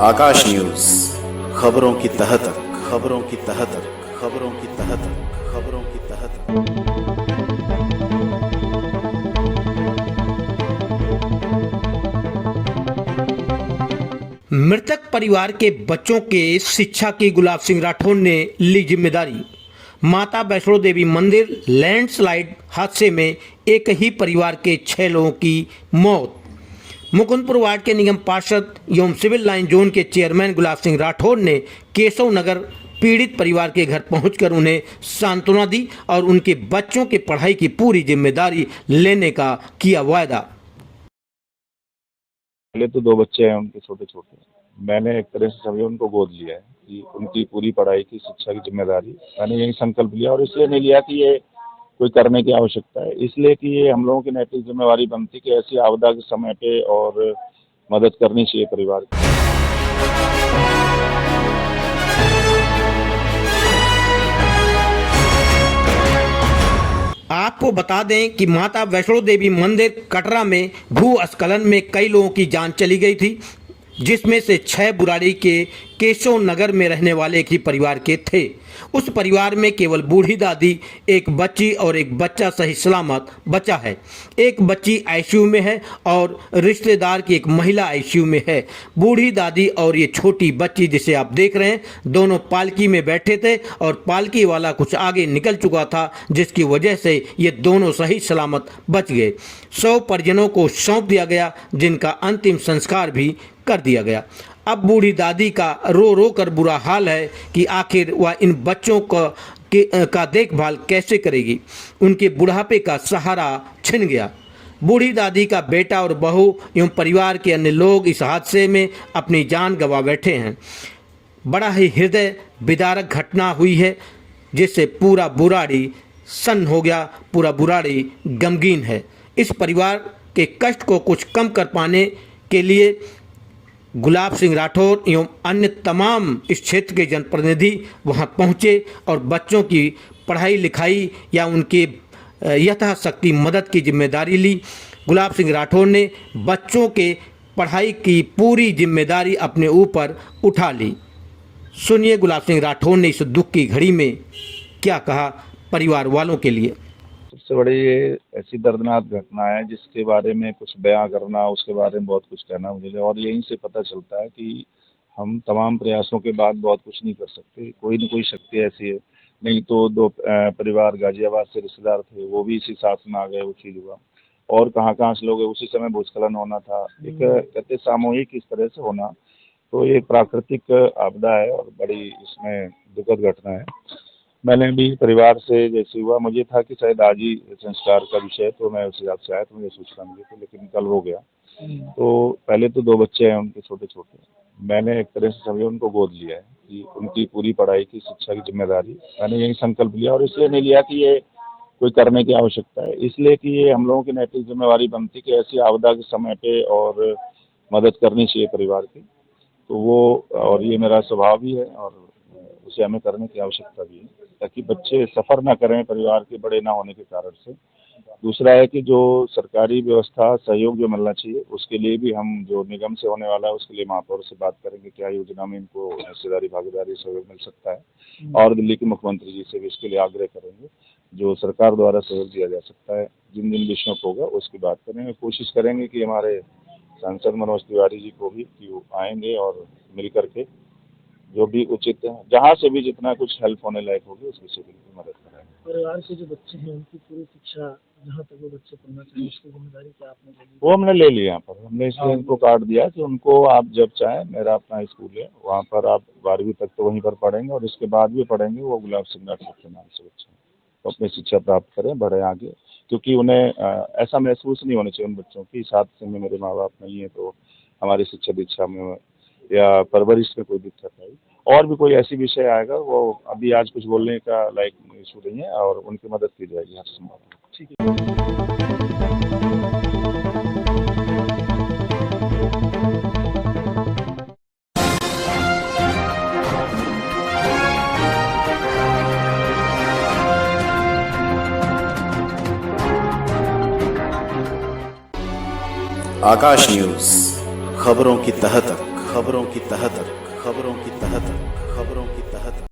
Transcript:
आकाश news, खबरों की तह तक, खबरों की तह तक, खबरों की तह तक, खबरों की तह तक। मृतक परिवार के बच्चों के शिक्षा की गुलाब सिंह राठौर ने ली जिम्मेदारी। माता वैष्णो देवी मंदिर लैंडस्लाइड हादसे में एक ही परिवार के 6 लोगों की मौत। मुकुंदपुर वार्ड के निगम पार्षद एवं सिविल लाइन जोन के चेयरमैन गुलाब सिंह राठौर ने केशव नगर पीड़ित परिवार के घर पहुंचकर उन्हें सांत्वना दी और उनके बच्चों की पढ़ाई की पूरी जिम्मेदारी लेने का किया वायदा। पहले तो 2 बच्चे हैं उनके छोटे छोटे, मैंने एक तरह से समझे उनको गोद लिया है कि उनकी पूरी पढ़ाई की शिक्षा की जिम्मेदारी मैंने यही संकल्प लिया। और इसलिए नहीं लिया कि ये कोई करने की आवश्यकता है, इसलिए कि ये हम लोगों की नैतिक जिम्मेवारी बनती कि ऐसी आपदा के समय पे और मदद करनी चाहिए परिवार की। आपको बता दें कि माता वैष्णो देवी मंदिर कटरा में भूस्खलन में कई लोगों की जान चली गई थी, जिसमें से 6 बुराड़ी के केशव नगर में रहने वाले एक ही परिवार के थे। उस परिवार में केवल बूढ़ी दादी, एक बच्ची और एक बच्चा सही सलामत बचा है। एक बच्ची आईसीयू में है और रिश्तेदार की एक महिला आईसीयू में है। बूढ़ी दादी और ये छोटी बच्ची जिसे आप देख रहे हैं, दोनों पालकी में बैठे थे और पालकी वाला कुछ आगे निकल चुका था, जिसकी वजह से ये दोनों सही सलामत बच गए। 100 परिजनों को सौंप दिया गया, जिनका अंतिम संस्कार भी कर दिया गया। अब बूढ़ी दादी का रो रो कर बुरा हाल है कि आखिर वह इन बच्चों का देखभाल कैसे करेगी। उनके बुढ़ापे का सहारा छिन गया। बूढ़ी दादी का बेटा और बहू एवं परिवार के अन्य लोग इस हादसे में अपनी जान गंवा बैठे हैं। बड़ा ही हृदय विदारक घटना हुई है, जिससे पूरा बुराड़ी सन्न हो गया, पूरा बुराड़ी गमगीन है। इस परिवार के कष्ट को कुछ कम कर पाने के लिए गुलाब सिंह राठौर एवं अन्य तमाम इस क्षेत्र के जनप्रतिनिधि वहां पहुंचे और बच्चों की पढ़ाई लिखाई या उनके यथाशक्ति मदद की जिम्मेदारी ली। गुलाब सिंह राठौर ने बच्चों के पढ़ाई की पूरी जिम्मेदारी अपने ऊपर उठा ली। सुनिए गुलाब सिंह राठौर ने इस दुख की घड़ी में क्या कहा परिवार वालों के लिए। सबसे बड़ी ये ऐसी दर्दनाक घटना है जिसके बारे में कुछ बयां करना, उसके बारे में बहुत कुछ कहना मुझे, और यहीं से पता चलता है कि हम तमाम प्रयासों के बाद बहुत कुछ नहीं कर सकते। कोई न कोई शक्ति ऐसी है। नहीं तो 2 परिवार गाजियाबाद से रिश्तेदार थे, वो भी इसी साथ में आ गए, वो चीज़ हुआ। और कहाँ से लोग उसी समय भूस्खलन होना था, एक कहते सामूहिक इस तरह से होना, तो ये प्राकृतिक आपदा है और बड़ी इसमें दुखद घटना है। मैंने भी परिवार से जैसे हुआ, मुझे था कि शायद आज ही संस्कार का विषय, तो मैं उस हिसाब से आया, तो मुझे सूचना मिली थी, लेकिन कल हो गया। तो पहले तो 2 बच्चे हैं उनके छोटे छोटे, मैंने एक तरह से समझे उनको गोद लिया है कि उनकी पूरी पढ़ाई की शिक्षा की जिम्मेदारी मैंने यही संकल्प लिया। और इसलिए नहीं लिया कि ये कोई करने की आवश्यकता है, इसलिए कि ये हम लोगों की नैतिक जिम्मेवारी बनती कि ऐसी आपदा के समय पे और मदद करनी चाहिए परिवार की। तो वो, और ये मेरा स्वभाव भी है और उसे हमें करने की आवश्यकता भी है, ताकि बच्चे सफ़र ना करें परिवार के बड़े ना होने के कारण से। दूसरा है कि जो सरकारी व्यवस्था सहयोग जो मिलना चाहिए, उसके लिए भी हम जो निगम से होने वाला है उसके लिए महापौर से बात करेंगे, क्या योजना में इनको हिस्सेदारी भागीदारी सहयोग मिल सकता है। और दिल्ली के मुख्यमंत्री जी से भी इसके लिए आग्रह करेंगे, जो सरकार द्वारा सहयोग दिया जा सकता है जिन जिन विषयों को होगा उसकी बात करेंगे। कोशिश करेंगे कि हमारे सांसद मनोज तिवारी जी को भी कि वो आएंगे और मिल करके जो भी उचित है, जहाँ से भी जितना कुछ हेल्प होने लायक होगी उस विषय की मदद कराएंगे। परिवार के जो बच्चे हैं उनकी पूरी शिक्षा, जहाँ तक वो बच्चे पढ़ना चाहिए, उसकी जिम्मेदारी क्या आपने ले ली? वो हमने ले लिया। यहाँ पर हमने इसलिए इनको कार्ड दिया कि उनको आप जब चाहें, मेरा अपना स्कूल है, वहाँ पर आप 12वीं तक तो वहीं पर पढ़ेंगे और इसके बाद भी पढ़ेंगे। वो गुलाब सिंह राठौर के नाम से बच्चे तो अपनी शिक्षा प्राप्त करें, बढ़े आगे, क्योंकि उन्हें ऐसा महसूस नहीं होना चाहिए उन बच्चों की साथ से में मेरे माँ बाप नहीं है तो हमारी शिक्षा दीक्षा में या परवरिश में कोई दिक्कत आई। और भी कोई ऐसी विषय आएगा, वो अभी आज कुछ बोलने का लायक इशू नहीं है और उनकी मदद की जाएगी हर संभव। ठीक है। आकाश न्यूज, खबरों की तह तक, खबरों की तह तक, खबरों की तह तक, खबरों की तह तक।